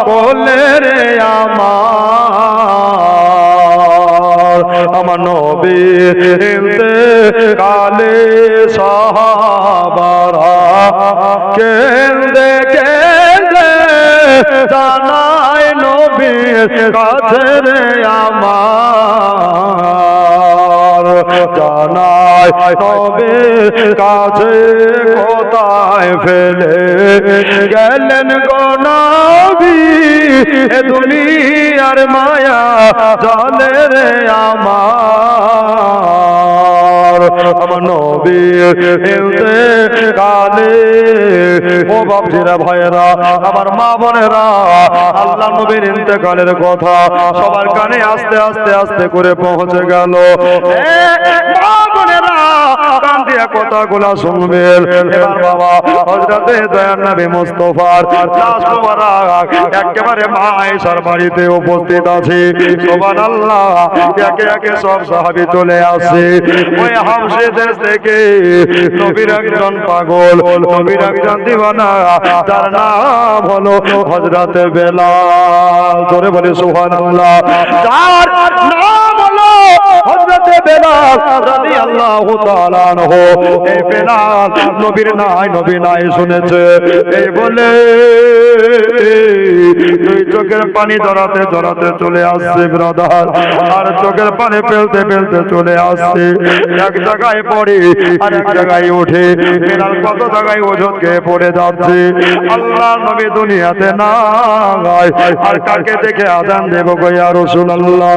বলে রে আমার নবী ইন্তেকালে সাহাবারা কেঁদে কেঁদে জানায় নবীর কাছে রে আমার জানায় নবীর কাছে কোথায় ফেলে গেলেন গো নবী এ দুনিয়ার মায়া জানে রে আমার নবীর ইন্তেকালে ও বাপজিরা ভাইয়েরা আমার মা বোনেরা আল্লাহ নবীর ইন্তেকালের কথা সবার কানে আস্তে আস্তে আস্তে করে পৌঁছে গেল। মা বোনেরা কান দিয়ে কথাগুলা শুনবেন। এবার বাবা হযরতে দয়ার নবী মুস্তাফার লাশ মোবারক একেবারে মা আয়েশার বাড়িতে উপস্থিত আছে। সুবহানাল্লাহ। একে একে সব সাহাবী চলে আসে। ওই হাবশে দেশ থেকে নবীর একজন পাগল, নবীর একজন দিওয়ানা, তার নাম হলো হযরতে বেলাল। জোরে বলে সুবহানাল্লাহ। তার নাম হলো হযরতে বেলাল রাদিয়াল্লাহু তাআলা আনহু। এই বেলাল নবীর নাই নবী নাই শুনেছে এই বলে দুই চোখের পানি জড়াতে জড়াতে চলে আসছে ব্রাদার, আর চোখের পানি ফেলতে ফেলতে চলে আসছে। এক জায়গায় পড়ে আর এক জায়গায় ওঠে। বেলাল কত জায়গায় ওঝটকে পড়ে যাচ্ছে। আল্লাহ নবী দুনিয়াতে নাই, আর কাকে দেখে আযান দেব গো ইয়া রাসূলুল্লাহ?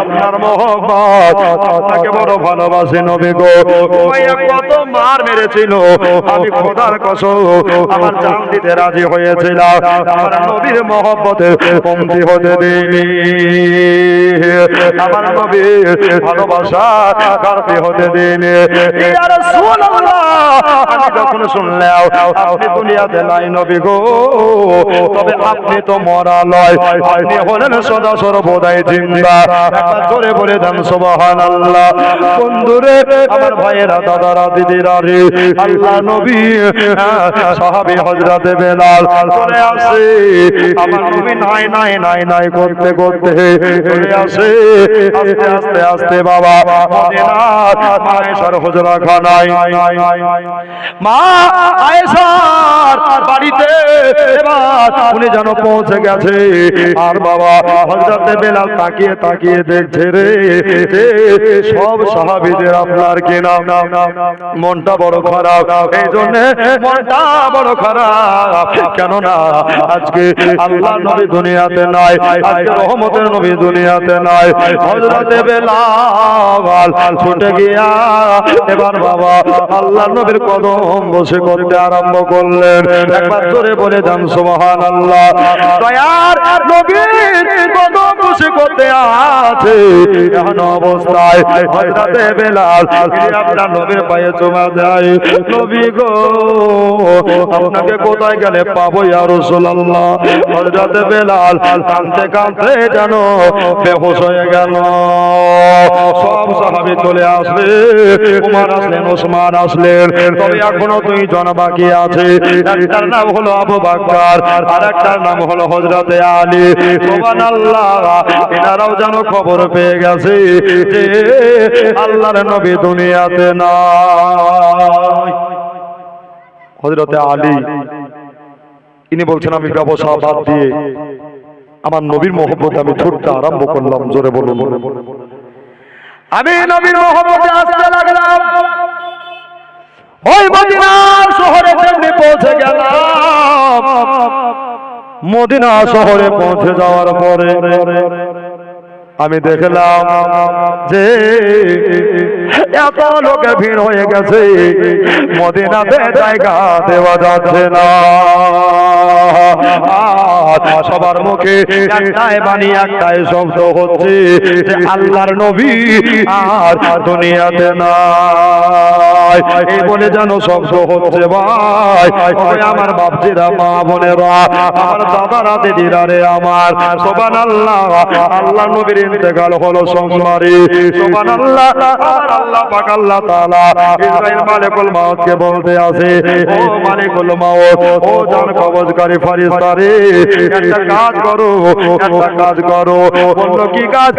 আপনার মহব্বত আপনাকে বড় ভালোবাসে নবী গো। উমাইয়া কত মার মেরেছিল, আমি খোদার কসম আমার জান দিতে রাজি হয়েছিলাম, আমার নবীর মহব্বতে কমতি হতে দেইনি, আমার নবীর ভালোবাসা কারতে হতে দেইনি। ইয়া রাসূলুল্লাহ আমি যখন শুনলাম আপনি দুনিয়াতে নাই নবী গো, তবে আপনি তো মরা নয়, আপনি হলেন সদা সর্বদাই জিন্দা। একবার জোরে বলে দেন সুবহানাল্লাহ। বন্ধুরে আমার ভাইয়েরা দাদারা দিদিরা রে, আল্লাহ নবী সাহাবী হযরতে বেলাল চলে আসে। আমার নবী নাই নাই নাই নাই করতে করতে চলে আসে আস্তে আস্তে আস্তে বাবা মদিনার মা আয়েশার হুজরাখানায়। মা আয়েশার বাড়িতে এবার উনি যেন পৌঁছে গেছে। আর বাবা হযরতে বেলাল তাকিয়ে তাকিয়ে দেখছে রে সব সাহাবীদের আপনার কি নাম, মনটা বড় খারাপ। এই জন্য মনটা বড় খারাপ, কেননা আজকে আল্লাহ নবী দুনিয়াতে নাই, আজকে রহমতের নবী দুনিয়াতে নাই। হযরতে বেলাল ছুটে গিয়া এবার বাবা আল্লাহ নবীর কদম বসে করতে আরম্ভ করলেন। একবার জোরে বলে দেন সুবহানাল্লাহ। দয়ার নবীর কদম বসে করতে আছে এমন অবস্থায় হযরতে বেলাল আপনার নবীর পায়ে চুমা দেয়। নবী গো আপনাকে কোথায় গেলে পাবো ইয়া রাসূলুল্লাহ? হযরতে বেলাল কাঁদতে কাঁদতে যেন বেহুশ হয়ে গেল। সব সাহাবী চলে আসলে, উমর আসলেন, ওসমান আসলেন, তবে এখনো দুইজন বাকি আছে। একটার নাম হলো আবু বকর, আর একটার নাম হলো হযরতে আলী। সুবহানাল্লাহ। এনারাও যেন খবর পেয়ে গেছে যে আল্লাহর নবী দুনিয়াতে নাই। হযরতে আলী ইনি বলছেন আমি ব্যবসা বাদ দিয়ে আমার নবীর মহব্বতে আমি ছুটতে আরম্ভ করলাম। জোরে বলুন। আমি নবীর মহব্বতে আসতে লাগলাম। ওই মদিনা শহরে যেমনি পৌঁছে গেলাম, মদিনা শহরে পৌঁছে যাওয়ার পরে আমি দেখলাম যে এত লোকের ভিড় হয়ে গেছে, মদিনাতে জায়গা দেওয়া যাচ্ছে না। সবার মুখে একটাই বাণী, একটাই শব্দ হচ্ছে যে আল্লাহর নবী আর দুনিয়াতে নাই। এই বলে যেন শব্দ হচ্ছে ভাই আমার বাপজিরা, মা বোনেরা, আমার দাদারা, দিদিরা রে আমার। সুবহানাল্লাহ। আল্লাহ নবীর ইন্তেকাল হলো সোমবারে। সুবহানাল্লাহ। আমার আল্লাহ পাক আল্লাহ তাআলা ইসরাইল মালিকুল মাউতকে বলতে আছে, ও মালিকুল মাউত, ও জান কবজকারী ফেরেশতা রে, একটা কাজ করো, একটা কাজ করো। বললো কি কাজ?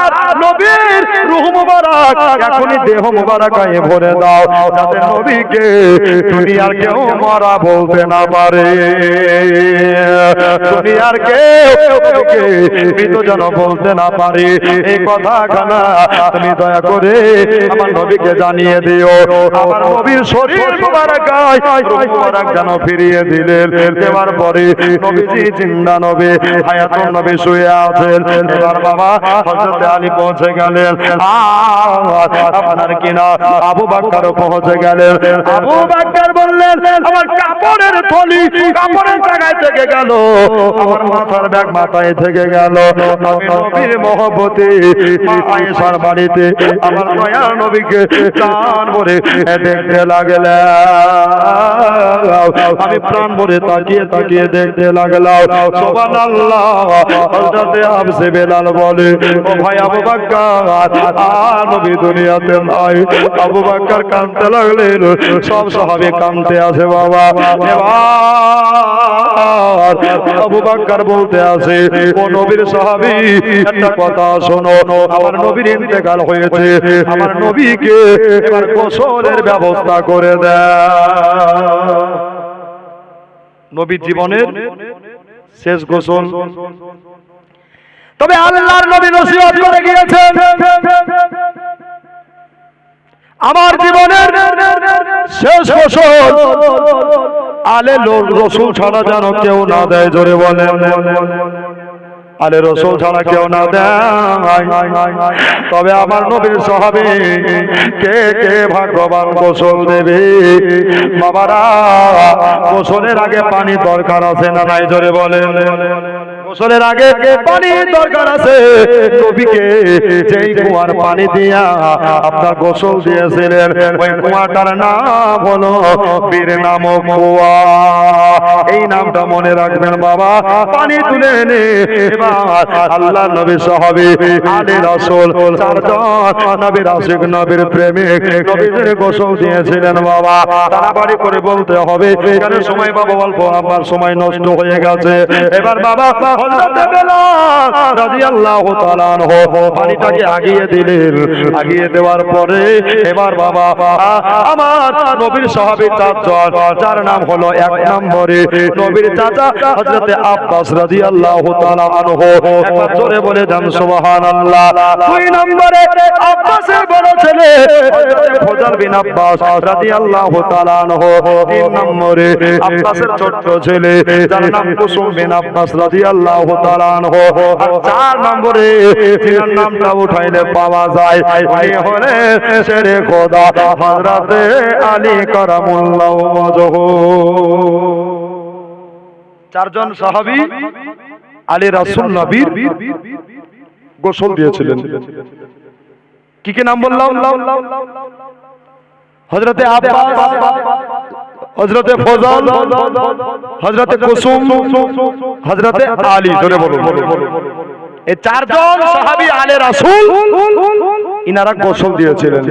আর নবীর রূহ মুবারক এখনই দেহ মুবারক গায়ে ভরে দাও, যাতে নবীকে দুনিয়ার কেউ মরা বলতে না পারে, দুনিয়ার কেউ মৃত যেন বলতে না পারে। এই কথাখানা তুমি দয়া করে আমার নবীকে জানিয়ে দিও। আমার নবীর শরীর মুবারক গায় রূহ মুবারক যেন ফিরিয়ে দিলেন। দেওয়ার পরে নবীজি জিন্দা নবী, হায়াতুন নবী শুয়ে আছেন। এবার বাবা হযরত আলী পৌঁছে গেলেন, আর আপনার কিনা আবু বকর পৌঁছে গেলেন। আবু বকর বললেন, আমার কাপড়ের থলি কাপড়ের জায়গায় থেকে গেল, আমার মাথার ব্যাগ মাথায় থেকে গেল। নবীর মহব্বতে মা আয়েশার বাড়িতে আমার দয়ার নবীকে প্রাণ ভরে দেখতে লাগলাম। আমি প্রাণ ভরে তাকিয়ে তাকিয়ে দেখতে লাগলাম। সুবহানাল্লাহ। হযরতে আবসে বেলাল বলে, ও ভাই আবু বকর, আর নবী দুনিয়াতে নাই। আবু বকর কাঁদতে লাগলেন, সব সাহাবী কাঁদতে আছে বাবা। এবার আবু বকর বলতে আছে, ও নবীর সাহাবী, একটা কথা শোনো, আমার নবীর ইন্তেকাল হয়েছে, আমার নবীকে এবার গোসলের ব্যবস্থা করে দেয়। নবীর জীবনের শেষ গোসল। তবে আল্লাহর নবী নসিহত করে গিয়েছেন, আমার জীবনের শেষ গোসল আলে রসুল ছাড়া যেন কেউ না দেয়। জোরে বলেন, আলে রসুল ছাড়া কেউ না দেয়। তবে আমার নবীর সাহাবী কে কে ভাগ্যবান গোসল দেবে? বাবারা, গোসলের আগে পানি দরকার আছে না নাই? জোরে বলেন, গোসলের আগে পানি দরকার আছে। নবীকে যেই কুয়ার পানি দিয়া আপনার গোসল দিয়েছিলেন, ওই কুয়াটার নাম হলো বীর নামক কুয়া। এই নামটা মনে রাখবেন বাবা। পানি তুলে এনে এবার আল্লাহ নবী সাহাবী আলী রাসূল চারজন নবীর আশিক নবীর প্রেমিক নবীদের গোসল দিয়েছিলেন বাবা। তাড়াতাড়ি করে বলতে হবে, কেন সময় বাবা অল্প, আমার সময় নষ্ট হয়ে গেছে। এবার বাবা হযরত বেলাল রাদিয়াল্লাহু তাআলা আনহু পানিটাকে আগিয়ে দিলেন। আগিয়ে দেওয়ার পরে এবার বাবা আমার নবীর সাহাবী চারজন, যার নাম হলো এক নম্বরে নবীর চাচা হযরত আব্বাস রাদিয়াল্লাহু তাআলা আনহু, একবার জোরে বলে দেন সুবহানাল্লাহ। দুই নম্বরে আব্বাসের বড় ছেলে হযরত ফজল বিন আব্বাস রাদিয়াল্লাহু তাআলা আনহু। তিন নম্বরে আব্বাসের ছোট ছেলে, যার নাম কুসুম বিন আব্বাস রাদিয়াল্লাহু তাআলা আনহু। আর চার নম্বরে যার নামটা উঠাইলে পাওয়া যায়, উনি হলেন শেরে খোদা হযরত আলী কারামুল্লাহু ওয়াজহু। চারজন সাহাবী আলী রাসূল নবীর গোসল দিয়েছিলেন। কি কি নাম বললাম? হযরতে আব্বাস, হযরতে ফজল, হযরতে কুসুম, হযরতে আলী। জোরে বলুন। এই চারজন সাহাবী আলী রাসূল, ইনারা গোসল দিয়েছিলেন।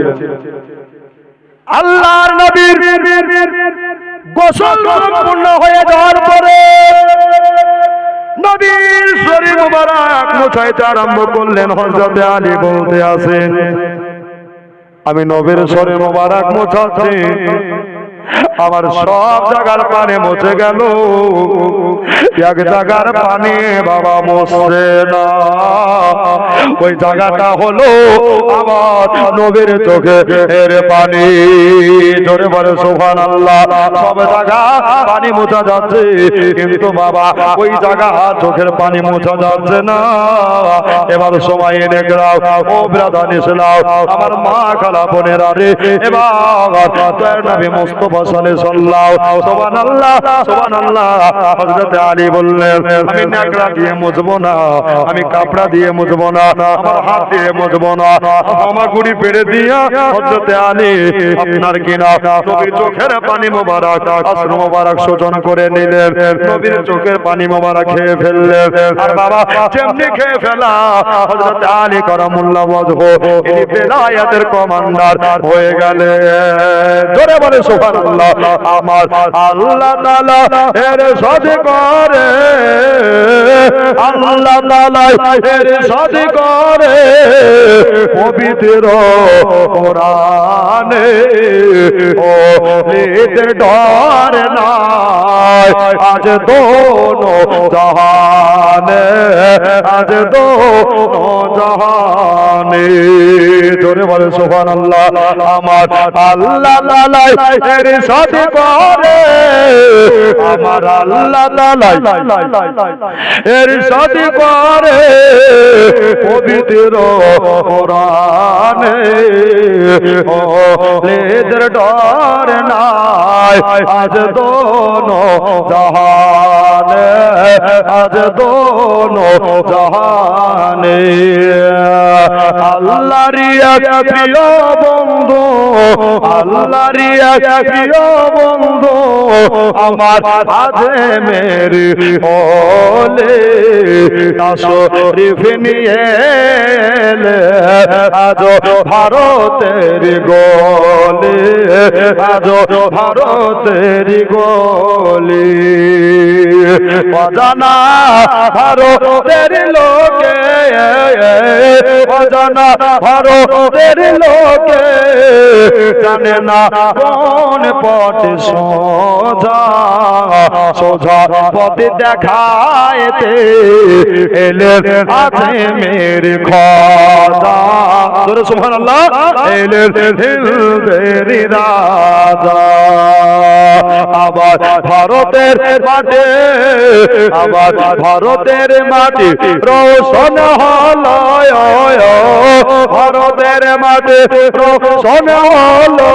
আল্লাহর নবীর গোসল সম্পূর্ণ হয়ে যাওয়ার পরে নবীর শরীর মুবারক মুছাইতে আরম্ভ করলেন। হযরতে আলী বলতে আছেন, আমি নবীর শরীর মুবারক মুছাচ্ছি, আমার সব জায়গার পানি মুছে গেল, এক জায়গার পানি বাবা মুছছে না। ওই জায়গাটা হলো আমার নবীর চোখের পানি। জোরে বলে সুবহানাল্লাহ। সব জায়গা পানি মুছা যাচ্ছে, কিন্তু বাবা ওই জায়গা চোখের পানি মুছা যাচ্ছে না। এবার সময় এনে গেলাম, ও ব্রাদার ইসলাম, আমার মা খালা বোনেরা রে, এবার দয়ার নবী মুস্তাফা সাল্লাল্লাহু সুবহানাল্লাহ সুবহানাল্লাহ। হযরত আলী বললেন, আমি নাকড়া দিয়ে মুছবো না, আমি কাপড়া দিয়ে মুছবো না, আমার হাত দিয়ে মুছবো না, আমার গুড়ি পেড়ে দিয়া হযরত আলী আপনার কিনা নবীর চোখের পানি মোবারক অস্ত্র মোবারক শোষণ করে নিলেন। নবীর চোখের পানি মোবারক খেয়ে ফেললেন। আর বাবা যেমনি খেয়ে ফেলা, হযরত আলী কারামুল্লাহু ওয়াজহু ইনি বেলায়েতের কমান্ডার হয়ে গেলেন। জোরে বলে সুবহানাল্লাহ। আমার আল্লাহ তাআলা এর সাথে করে আল্লাহ তাআলা ইরশাদ করে পবিত্র কোরআনে ও লেদের ডর নাই আজ দোনো জাহানে আজ দোনো জাহানে জোরে বলে সুবহানাল্লাহ আমার আল্লাহ তাআলা ইরশাদ করে আমার আল্লাহ তাআলা ইরশাদ করে পবিত্র কোরআনে ও লেদের ডর নাই আজ দোনো জাহানে আজ দোনো জাহানে আল্লাহর এক প্রিয় বন্ধু আল্লাহর এক প্রিয় বন্ধু আমার আজমের ওলে তাশরীফ নিয়ে এলে আজ ভারতের গলে আজ ভারতের গলে অজানা ভারতের লোকে অজানা ভারতের লোকে জানে না কোন পথে সোজা সোজা পথে দেখাইতে এলেন আজমের খাজা জোরে সুবহানাল্লাহ এলেন দিলদের রাজা আবার ভারতের মাটি আবার ভারতের মাটি রোশন হলো ভারতের মাটি রোশন হলো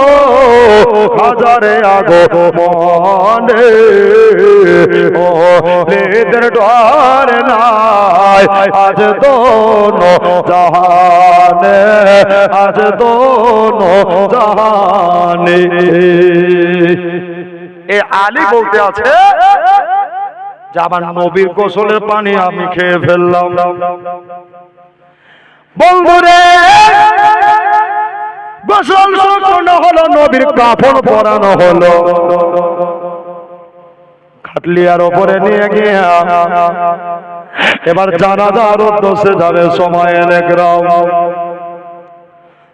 হাজারে আগমনে ও লেদের ডর নাই আজ দোনো জাহানে আজ দোনো জাহানে এ আলী বলতে আছে যে আমার নবীর গোসলের পানি আমি খেয়ে ফেললাম বন্ধুরে গোসল সম্পূর্ণ হলো নবীর কাফন পরানো হলো খাটলিয়ার উপরে নিয়ে গিয়া এবার জানাজার উদ্দেশ্যে যাবে সময় একরাম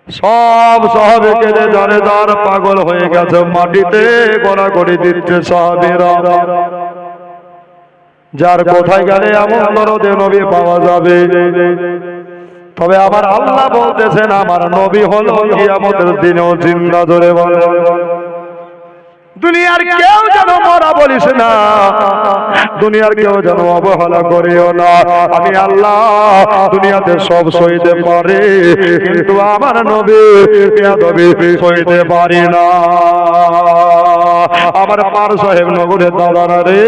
সব সাহাবে কেঁদে জানে যার পাগল হয়ে গেছে মাটিতে গড়াগড়ি দিচ্ছে সাহাবীরা যার কোথায় গেলে এমন দরদে নবী পাওয়া যাবে তবে আমার আল্লাহ বলতেছেন আমার নবী হলো কিয়ামতের দিনেও জিন্দা ধরে বলে দুনিয়ার কেউ যেন মরা বলিস না দুনিয়ার কেউ যেন অবহেলা করিও না আমি আল্লাহ দুনিয়াতে সব সইতে পারে কিন্তু আমার নবী বেয়াদবি সইতে পারি না আমার পার সাহেব নগরের দাদারা রে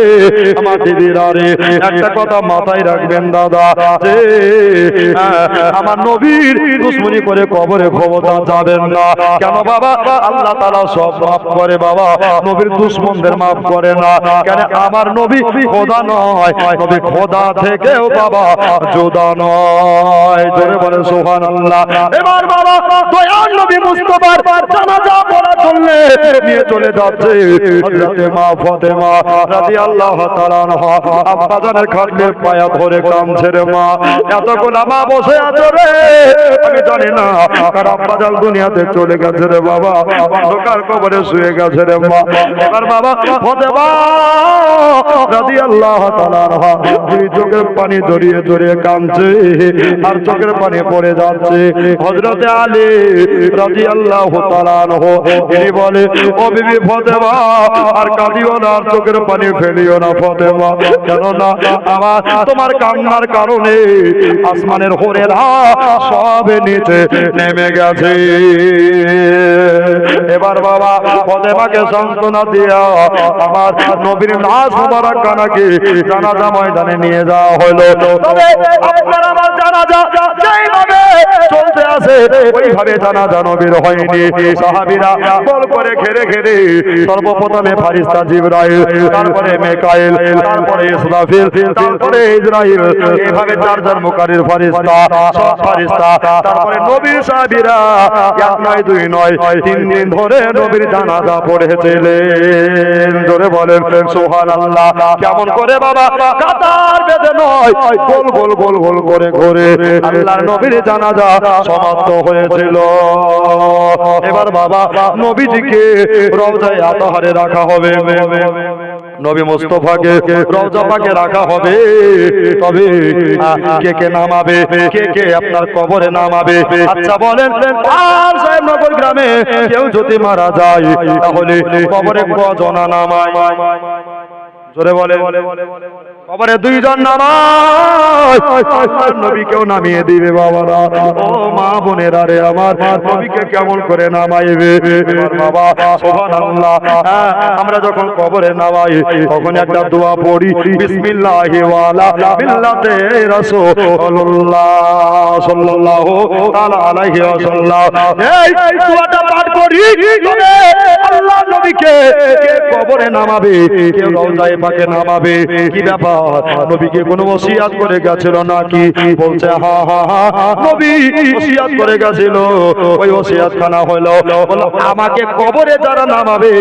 আমার দিদিরা রে একটা কথা মাথায় রাখবেন দাদা যে আমার নবীর দুশমনি করে কবরে ক্ষমতা যাবেন না কেন বাবা আল্লাহ তাআলা সব মাফ করে বাবা নবীর দুশমনদের মাফ করে না কেন আমার নবী খোদা নয় নবী খোদা থেকেও বাবা জুদা নয় জোরে বলে সুবহানাল্লাহ এবার বাবা দয়াল নবী মুস্তাফার জানাজা পড়া চললে নিয়ে চলে যাচ্ছে হযরতে মা ফাতেমা রাদিয়াল্লাহু তাআলা আনহা আব্বা জানের খাটলে পায়া ধরে কাঁদছে রে মা এতগুলো মা বসে আছে রে আমি জানি না কার আব্বা জান দুনিয়াতে চলে গেছে রে বাবা অন্ধকার কবরে শুয়ে গেছে রে মা এবার বাবা ফাতেমা রাদিয়াল্লাহু তাআলা আনহা দুই চোখের পানি জড়িয়ে জড়িয়ে কাঁদছে আর চোখের পানি পড়ে যাচ্ছে হযরতে আলী রাদিয়াল্লাহু তাআলা আনহু তিনি বলে ও বিবি ফাতেমা আর কাঁদিও না আর চোখের পানি ফেলিও না ফাতেমা কেন না আমার তোমার কান্নার কারণে আসমানের হুরেরা সব নিচে নেমে গেছে এবার বাবা ফাতেমাকে সান্ত্বনা দিয়া আমার নবীর লাশ মুবারক কানাকে জানাজা ময়দানে নিয়ে যাওয়া হলো তবে আপনার আমার জানাজা যেইভাবে চলতে আছে ওইভাবে জানাজা নবীর হয়নি সাহাবীরা বল করে ঘেরে ঘেরে সর্বপ্রথমে ফারিস্তা জিবরাইল তারপরে মিকাইল তারপরে ইসরাফিল তারপরে ইসরাইল এইভাবে চারজন মুকাররির ফারিস্তা সব ফারিস্তা তারপরে নবীর সাহাবীরা এক নয় দুই নয় তিন দিন ধরে নবীর জানাজা পড়েছিলেন জোরে বলেন সুবহানাল্লাহ কেমন করে বাবা কাতার বেঁধে নয় গোল গোল গোল গোল করে ঘুরে আল্লাহর নবীর জানাজা সমাপ্ত হয়েছিল। এবার বাবা নবীজিকে রওজায়ে আতহারে রাখা হবে, নবী মুস্তাফাকে রওজা পাকে রাখা হবে। তবে কে কে নামাবে, কে কে আপনার কবরে নামাবে? আচ্ছা বলেন, আর সাহেবনগর গ্রামে কেউ যদি মারা যায় তাহলে কবরে কজন নামায়? জোরে বলে। কবরে দুইজন নামায়, আল্লাহর নবীকেও নামিয়ে দিবে বাবারা। ও মা বোনেরা রে, আমার নবীকে কেমন করে নামাইবে? বাবা সুবহানাল্লাহ, আমরা যখন কবরে নামাই তখন একটা দোয়া পড়ি, বিসমিল্লাহি ওয়ালা মিল্লাতে রাসূলুল্লাহ সাল্লাল্লাহু তাআলা আলাইহি ওয়াসাল্লাম। এই দোয়াটা পাঠ করি, তবে আল্লাহর নবীকে কে কবরে নামাবে, কে রওজায়ে পাকে নামাবে? কি ব্যাপার? নবীকে কোনো ওসিয়াত করে গেছিল নাকি? বলছে হ্যাঁ হ্যাঁ হ্যাঁ, নবী ওসিয়াত করে গেছিল। ওই ওসিয়াত খানা হলো আমাকে কবরে যারা নামাবে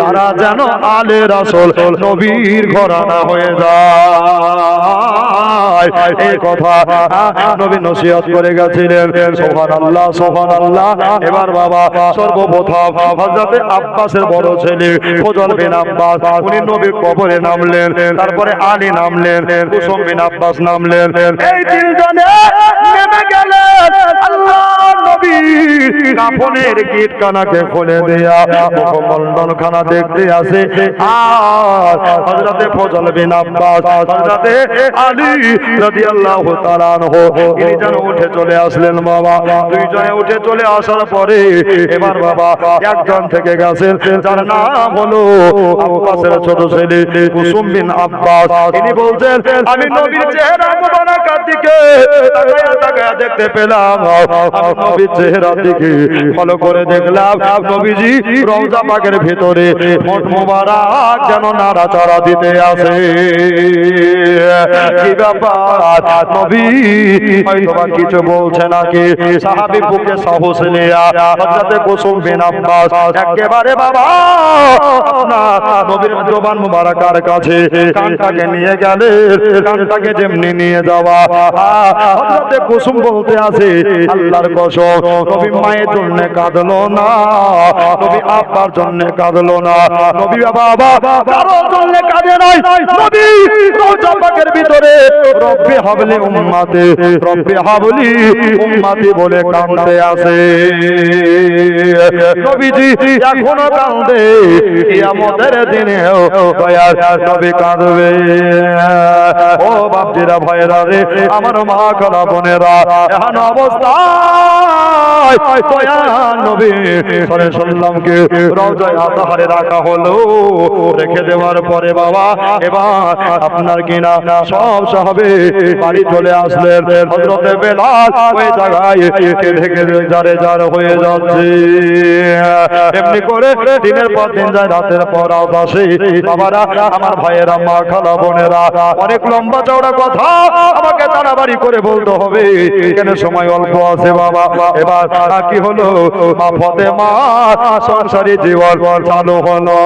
তারা যেন আলে রাসূল নবীর ঘরানা হয়ে যায়। এই কথা নবী নসিহত করে গেছিলেন। সুবহানাল্লাহ সুবহানাল্লাহ। এবার বাবা সর্বপ্রথম হযরত আব্বাসের বড় ছেলে ফজল বিন আব্বাস উনি নবীর কবরে নামলেন, তারপরে আলী নামলেন, কুসুম বিন আব্বাস নামলেন। এই তিনজনে নেমে গেলেন আল্লাহর নবীর কাফনের গিট কানাকে খুলে দেয়া মুখমণ্ডল খানা দেখতে আসে। আর হযরতে ফজল বিন আব্বাস, হযরতে আলী রাদিয়াল্লাহু তাআলা আনহু ইনি যেন উঠে চলে আসলেন। বাবা দুইজনে উঠে চলে আসার পরে এবার বাবা একজন থেকে গেছেন যার নাম হলো আব্বাসের ছোট ছেলে কুসুম বিন আব্বাস। তিনি বলছেন আমি নবীর চেহারা মুবারকার দিকে তাকায়া তাকায়া দেখতে পেলাম, আমি নবীর চেহারার দিকে ফলো করে দেখলাম নবীজি রওজা পাকের ভিতরে মোট মুবারক যেন নাড়াচাড়া দিতে আছে। কি ব্যাপার? নবী হয়তোবা কিছু বলছে নাকি? সাহাবী বুকে সাহস নিয়া হযরতে কুসুম বিন আব্বাস একেবারে বাবা আপনার নবীর জবান মুবারকার কাছে কানটাকে নিয়ে গেলেন। কানটাকে যেমনি নিয়ে যাওয়া হযরতে কুসুম বলতে আছে আল্লাহর কসম, নবী মায়ের জন্য কাঁদলো না, নবী আব্বার জন্য কাঁদলো না, নবী বাবা কারোর জন্য কাঁদে নাই। নবী রওজা পাকের ভিতরে রব্বি হাবলি উম্মতি, রব্বি হাবলি উম্মতি বলে কাঁদতে আছে। নবীজি এখনো কাঁদে, কিয়ামতের দিনেও দয়ার নবী কাঁদবে। ও বাপজিরা ভাইরা রে, আমার মা খালা বোনেরা, এখন অবস্থায় দয়ার নবী সাল্লাল্লাহু আলাইহি ওয়াসাল্লামকে রওজায়ে আতহারে রাখা হলো। রেখে দেওয়ার পরে বাবা এবার আপনার কিনা সব সাহাবে বাড়ি চলে আসলেন। হযরতে বেলাল ওই জায়গায় কেঁদে কেঁদে জারে জার হয়ে যাচ্ছে। এমনি করে দিনের পর দিন যায়, রাতের পর রাত আসে। বাবারা আমার ভাইয়েরা, মা খালা বোনেরা, অনেক লম্বা চওড়া কথা আমাকে তাড়াতাড়ি করে বলতে হবে, কেন সময় অল্প আছে বাবা। এবার কি হলো? মা ফাতেমা সংসারী জীবন চালু হলো।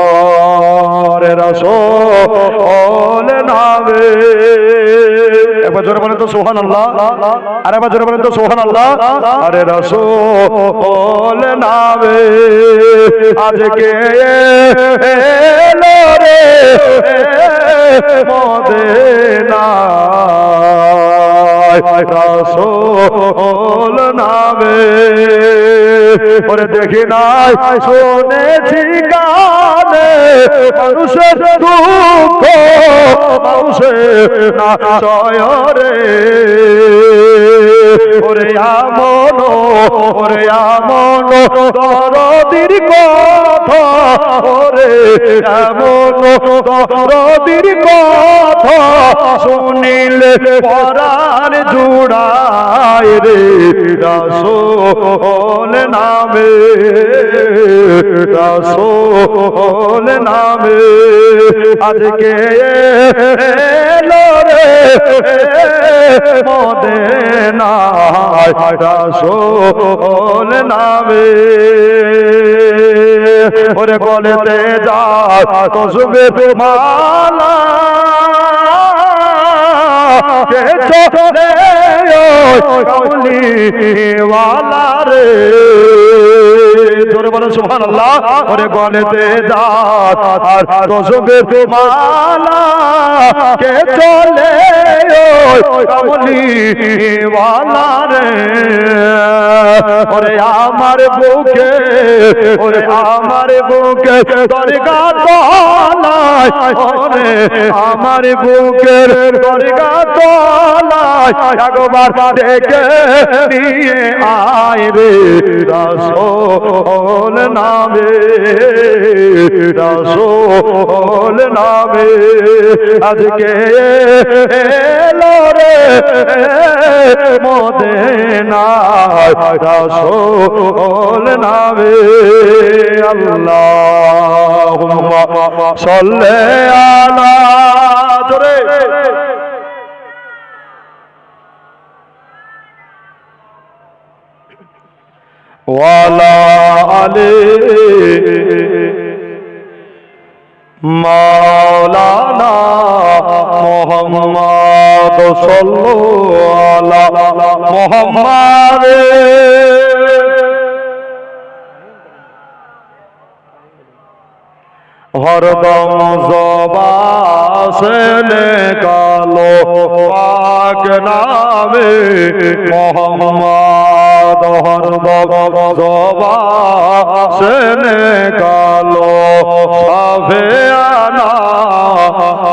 রে রাসূল নামে একবার জোরে বলেন তো সুবহানাল্লাহ, আর একবার জোরে বলেন তো সুবহানাল্লাহ। আরে রাসূল নামে আজকে এলো রে মদিনা, রাসূল নামে ওরে দেখি নাই শুনেছি গানে মানুষের দুঃখ মানুষের না চয়রে। ওরে আমন দরদির কথা, ওরে এমন দরদির কথা শুনিলে পরাণ জুড়ায় রে। রাসূল নামে, রাসূল নামে আজকে এলো রে মদিনায়, রাসূল নামে। ওরে গলেতে যায় তসবিহ মালা, কে চলে কামলি ওয়ালা রে জোরে বলো সুবহানাল্লাহ ওরে গলেতে যাত আর রসবের মালা কে চলে কামলি ওয়ালা রে ওরে আমার বুকে ওরে আমার বুকে দরগা তলায় ওরে আমার বুকের দরগা তলায় একবার দেখে নিয়ে আয় রে রাসূল নামে রাসূল নামে আজকে এলো রে মদিনায় রাসূল নামে আল্লাহুম্মা সাল্লি আলা জোরে ওয়ালা আলি মাওলানা মুহাম্মদ সাল্লাল্লাহু আলা মুহাম্মদ হরদম জবাসনে কালো পাক নামে মুহাম্মদ হরদম জবাসনে কালো সাফিয়ানা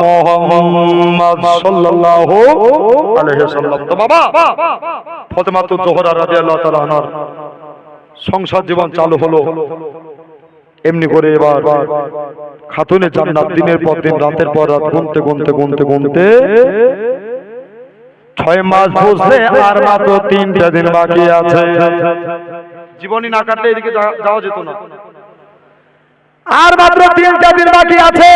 মুহাম্মদ সাল্লাল্লাহু আলাইহি ওয়াসাল্লাম। তো বাবা ফাতেমাতুজ জোহরা রাদিয়াল্লাহু তাআলা আনহার সংসার জীবন চালু হলো এমনি করে। এবার খাতুনে জান্নাত দিনের পর দিন রাতের পর রাত গুনতে গুনতে গুনতে গুনতে 6 মাস বুঝলে আর মাত্র 3টা দিন বাকি আছে। জীবনী না কাটলে এদিকে যাওয়া যেত না। আর মাত্র 3টা দিন বাকি আছে।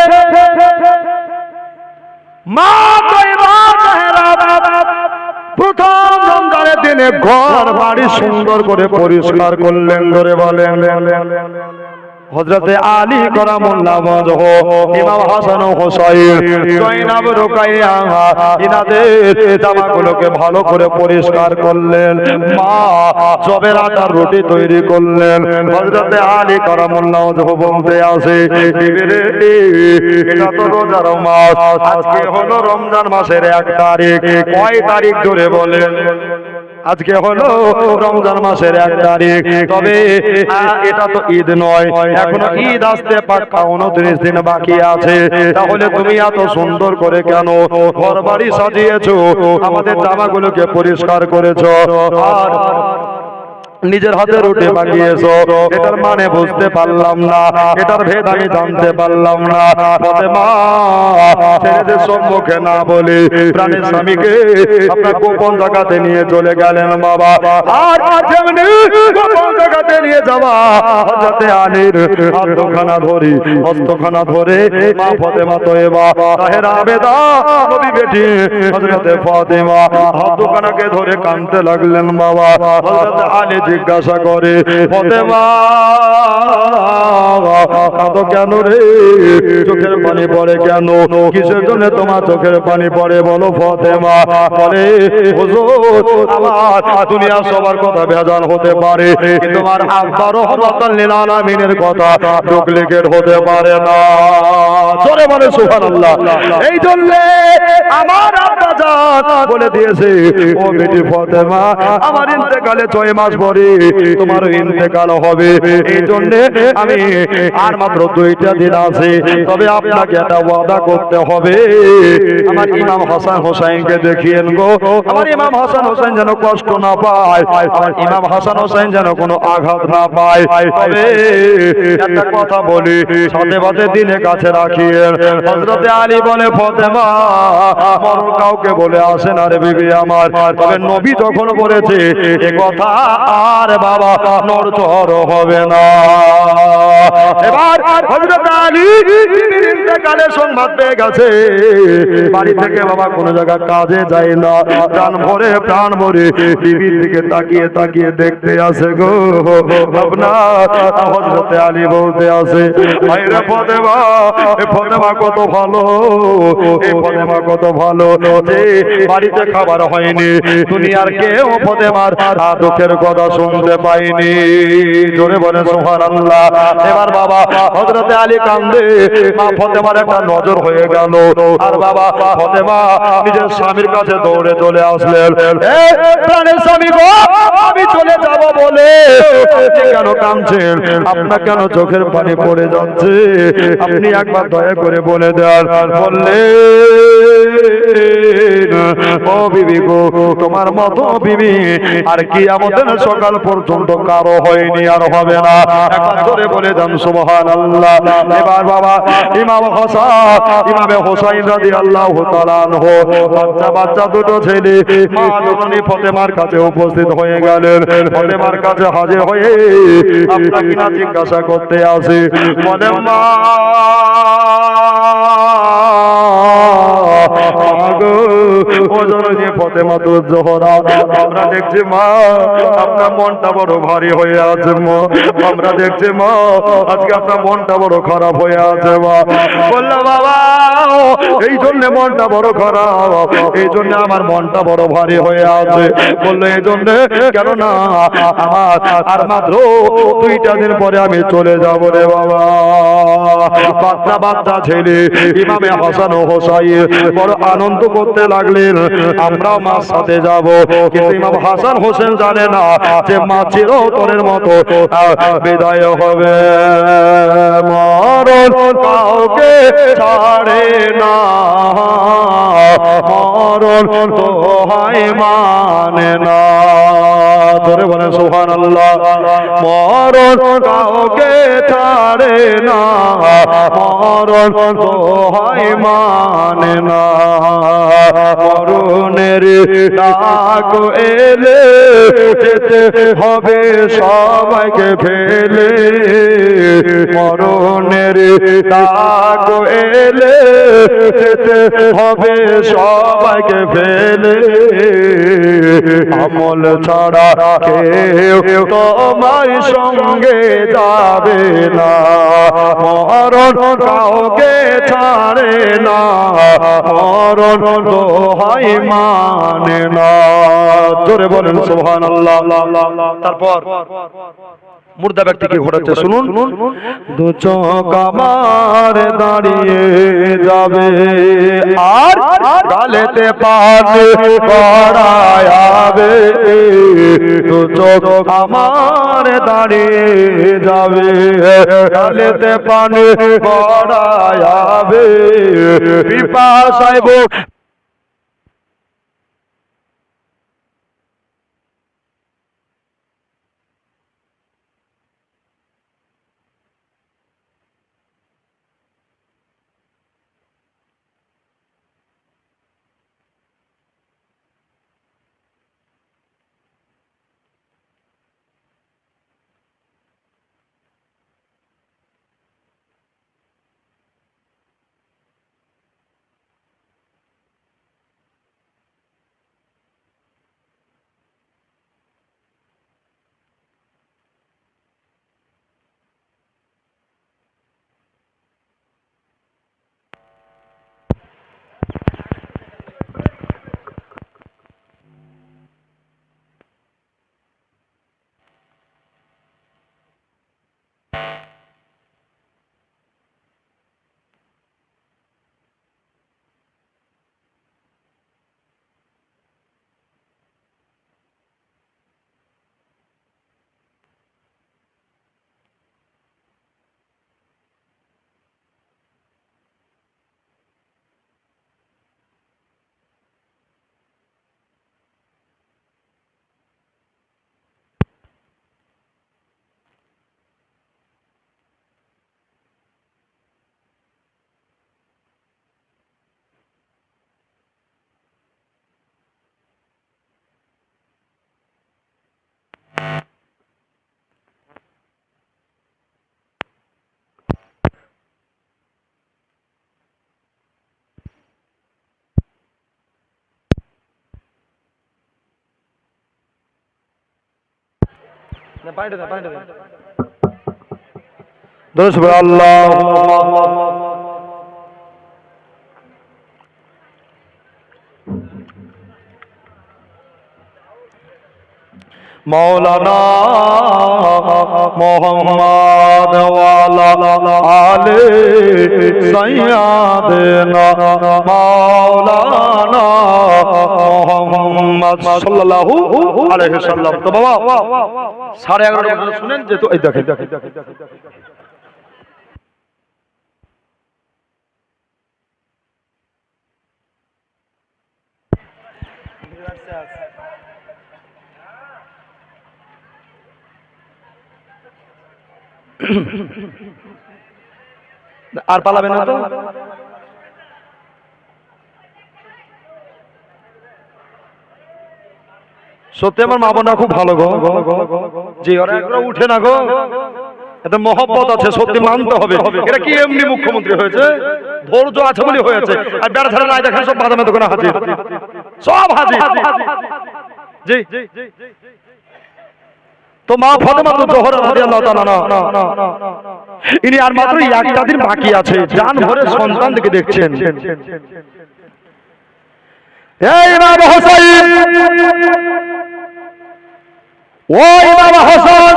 মা তয়বা তাহেরা প্রথম রমজানের দিনে ঘর বাড়ি সুন্দর করে পরিষ্কার করলেন। ধরে বলেন হযরতে আলী কারামুল্লাহ ওয়াজহ, ইমাম হাসান ও হুসাইন, জয়নাব রুকাইয়া ইনাদের জামাগুলোকে ভালো করে পরিষ্কার করলেন। মা জবের আটার রুটি তৈরি করলেন। হযরতে আলী কারামুল্লাহ ওয়াজহ বলতে আসে, বিবিরে এটা তো রোজার মাস, আজকে হলো রমজান মাসের 1 তারিখ। কয় তারিখ ধরে বলেন? আজকে হলো রমজান মাসের 1 তারিখ। তবে এটা তো ঈদ নয়, এখনো ঈদ আসতে পাক্কা 29 দিন বাকি আছে। তাহলে তুমি এত সুন্দর করে কেন ঘর বাড়ি সাজিয়েছো, আমাদের জামাগুলোকে পরিষ্কার করেছো, আর নিজের হাতে রুটি বানিয়েছো? এটার মানে বুঝতে পারলাম না, এটার ভেদ আমি জানতে পারলাম না। ফাতেমা ছেলেদের সম্মুখে না বলে প্রাণের স্বামীকে আপনার গোপন জায়গাতে নিয়ে চলে গেলেন বাবা। আর যেমনি গোপন জায়গাতে নিয়ে যাওয়া, হযরতে আলীর হাতখানা ধরে হস্তখানা ধরে মা ফাতেমা তয়বা তাহেরা আবেদা নবী বেটি হযরতে ফাতেমা হাতখানাকে ধরে কাঁদতে লাগলেন বাবা। হযরতে আলী জিজ্ঞাসা করে, ফাতেমা কাঁদো কেন রে? চোখের পানি পড়ে কেন? কিসের জন্য তোমার চোখের পানি পড়ে বলো? ফাতেমা বলে, হুজুর আমার দুনিয়া সবার কথা ভেজাল হতে পারে, কিন্তু আমার আব্বা রহমাতুল লিল আলামিনের কথা ডুপ্লিকেট হতে পারে না। জোরে বলে সুবহানাল্লাহ। এই জন্য আমার আব্বা জান বলে দিয়েছে, ও বেটি ফাতেমা, আমার ইন্তেকালে 6 মাস পরে তোমার ইন্তেকাল হবে। এই জন্য আমি আর মাত্র 2টা দিন আছে। তবে আপনাকে একটা ওয়াদা করতে হবে, আমার ইমাম হাসান হোসেনকে দেখিয়েন গো। আমার ইমাম হাসান হোসেন যেন কষ্ট না পায়, আমার ইমাম হাসান হোসেন যেন কোনো আঘাত না পায়। তবে একটা কথা বলি, সাথে সাথে দিনে কাছে রাখিয়েন। হযরতে আলী বলে, ফাতেমা মরণ কাউকে বলে আসে না রে বিবি আমার, তবে নবী যখন বলেছে এ কথা আর বাবা নড়চড় হবে না। এবার হযরত আলী বিবির ইন্তেকালের সংবাদ পেয়ে গেছে, বাড়ি থেকে বাবা কোনো জায়গা কাজে যায় না, প্রাণ ভরে বিবির দিকে তাকিয়ে তাকিয়ে দেখতে আসে গো। আপনার হযরত আলী বলতে আসে, আইরে ফাতেমা, এ ফাতেমা কত ভালো, এ ফাতেমা কত ভালো যে বাড়িতে খাবার হয়নি, দুনিয়ার কেউ ফাতেমার দুঃখের কথা শুনতে পায়নি। জোরে বলে সুবহানাল্লাহ। এবার বাবা হযরত আলী কান্দে, মা ফাতেমার একটা নজর হয়ে গেল, আর বাবা ফাতেমা নিজের স্বামীর কাছে দৌড়ে চলে আসলেন। এ প্রাণের স্বামী গো, আমি চলে যাব বলে আপনি কেন কাঁদছেন? আপনার কেন চোখের পানি পড়ে যাচ্ছে? আপনি একবার দয়া করে বলে দেন। বললে, ও বিবি গো, তোমার মতো বিবি আর কিয়ামতের সকাল পর্যন্ত কারো হয়নি, আর হবে না। একবার জোরে বলে দেন সুবহানাল্লাহ। এবার বাবা ইমামে হোসাইন রাদিয়াল্লাহু তাআলা আনহু বাচ্চা দুটো ছেলে মা জননী ফাতেমার কাছে উপস্থিত হয়ে গেলেন। ফাতেমার কাছে হাজির হয়ে আপনাকে না জিজ্ঞাসা করতে আসে, বলে মা ও জননী ফাতেমা তুজ জোহরা, আমরা দেখছি মা আপনার মনটা বড় ভারী হয়ে আছে মা, আমরা দেখছি মা আজকে আপনার মনটা বড় খারাপ হয়ে আছে মা। বললো বাবা এই জন্য মনটা বড় খারাপ, এই জন্য আমার মনটা বড় ভারী হয়ে আছে। বললো এই জন্য কেন না, আমার আর মাত্র 2টা দিন পরে আমি চলে যাব রে বাবা। বাচ্চা ছেলে ইমামে হাসান ও হোসাইন বড় আনন্দ করতে লাগলেন, আমরাও মার সাথে যাব। কিন্তু ইমাম হাসান হোসেন জানে না যে মা চিরতরের মতো বিদায় হবে। মরণ কাউকে ছাড়ে না, মরণ তো হয় মানে না। ধরে বলেন সুবহানাল্লাহ। মরণ কাউকে ছাড়ে না, মরণ তো হয় মানে না। মরণের ডাক এলে যেতে হবে সবাইকে ফেলে, মরণের ডাক এলে যেতে হবে সবাইকে ফেলে। আমল ছাড়া কেউ তোমার সঙ্গে যাবে না, মরণ কাউকে ছাড়ে না, মরণ তো হয় মানে না। জোরে বলেন সুবহানাল্লাহ। তারপর মুর্দা ব্যক্তি কি ঘটাচ্ছে শুনুন। দু চোখ আমার দাঁড়িয়ে যাবে, আর গালেতে পানি গড়ায়াবে। দু চোখ আমার দাঁড়িয়ে যাবে, গালেতে পানি গড়ায়াবে। পিপাসায় বুক আল্লাহ মৌলানা মোহাম্মদ ওয়ালা আলে সাইয়্যিদানা মৌলানা মোহাম্মদ সাল্লাল্লাহু আলাইহি সাল্লাম। তো বাবা 11:30 শুনেন যে তো এই দেখেন আর পালাবে না তো। সত্যি আমার মা বোনা খুব ভালো গো, যে ওরা একবার উঠে না গো, এটা মহব্বত আছে, সত্যি মানতে হবে। এটা কি এমনি মুখ্যমন্ত্রী হয়েছে, ধৈর্য আছে বলে হয়েছে। আর বেড়া ছাড়া নাই দেখেন সব বাদামে দোকানে হাজির, সব হাজির। জি তো মা ফাতেমা জোহরা রাদিয়াল্লাহু তাআলা ইনি আর মাত্র একটা দিন বাকি আছে, জান ভরে সন্তান থেকে দেখছেন। এই ইমাম হোসেন, ও ইমাম হোসেন,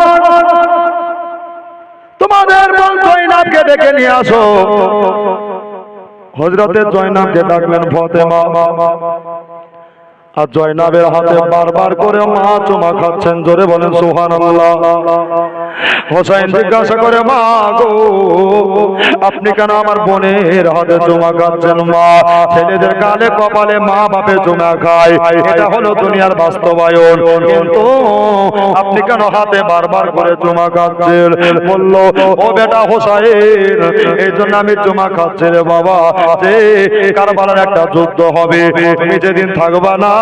তোমাদের বোন জয়নাবকে ডেকে নিয়ে আসো। হযরতে জয়নাবকে ডাকলেন ফাতেমা, আর জয়নাবের হাতে বারবার করে মা চুমা খাচ্ছেন। জোরে বলেন সুবহানাল্লাহ। হোসেন জিজ্ঞাসা করে, মা গো আপনি কেন আমার বোনের হাতে চুমা খাচ্ছেন? মা ছেলেদের গালে কপালে মা বাপে চুমা খায়, এটা হলো দুনিয়ার বাস্তবায়ন, কিন্তু আপনি কেন হাতে বারবার করে চুমা খাচ্ছেন? বলল, ও বেটা হোসেন, এই জন্য আমি চুমা খাচ্ছি রে বাবা, যে কারবালার একটা যুদ্ধ হবে, তুমি যেদিন থাকবা না,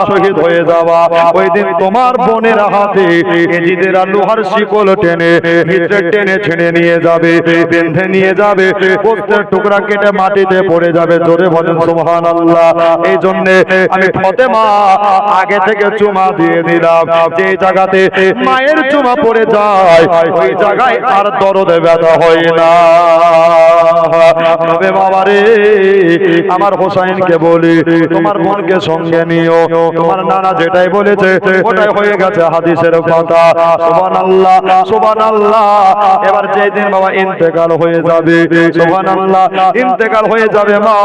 শহীদ হয়ে যাবা, ওই দিন তোমার বোনের হাতে এজিদের লোহার শিকল টেনে ভিতরে টেনে ছিঁড়ে নিয়ে যাবে, বেঁধে নিয়ে যাবে, গোস্তের টুকরা কেটে মাটিতে পড়ে যাবে। জোরে বলেন সুবহানাল্লাহ। এই জন্য আমি ফাতেমা আগে থেকে চুমা দিয়ে দিলাম, যে জায়গাতে মায়ের চুমা পড়ে যায় ওই জায়গায় আর দরদে ব্যথা হয় না। তবে বাবারে আমার হোসেনকে বলি, তোমার বোনকে সঙ্গে নিও, তোমার নানা যেটাই বলেছে ওটাই হয়ে গেছে হাদিসের কথা। সুবহানাল্লাহ সুবহানাল্লাহ। এবার যেদিন বাবা ইন্তেকাল হয়ে যাবে, সুবহানাল্লাহ, ইন্তেকাল হয়ে যাবে মা,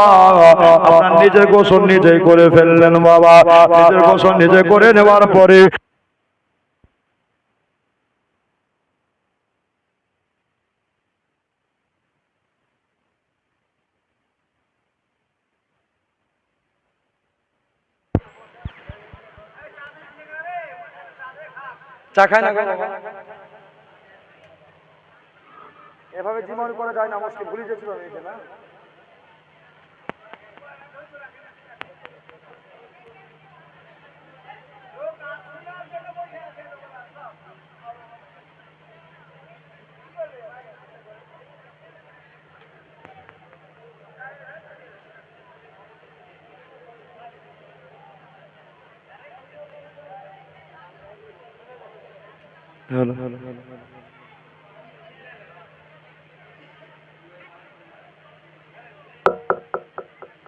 আপনার নিজের গোসল নিজেই করে ফেললেন বাবা। নিজের গোসল নিজে করে নেওয়ার পরে চা খায় না, এভাবে জীবন করা যায় না, মুশকিল। ভুলে যাচ্ছিল এটা না।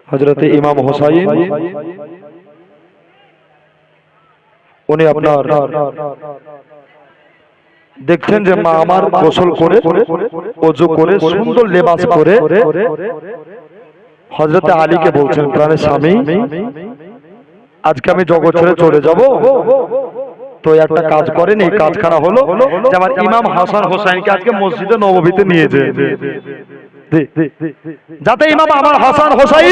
হযরতে ইমাম হোসাইন উনি আপনার দেখছেন যে মা আমার গোসল করে ওযু করে সুন্দর লেবাস করে হযরতে আলীকে বলছেন, প্রাণের স্বামী আজকে আমি জগৎ ছেড়ে চলে যাব, তো একটা কাজ করেন, এই কাজখানা হলো যে আমার ইমাম হাসান হোসেনকে আজকে মসজিদে নববীতে নিয়ে যায়, যাতে ইমাম আমার হাসান হোসেন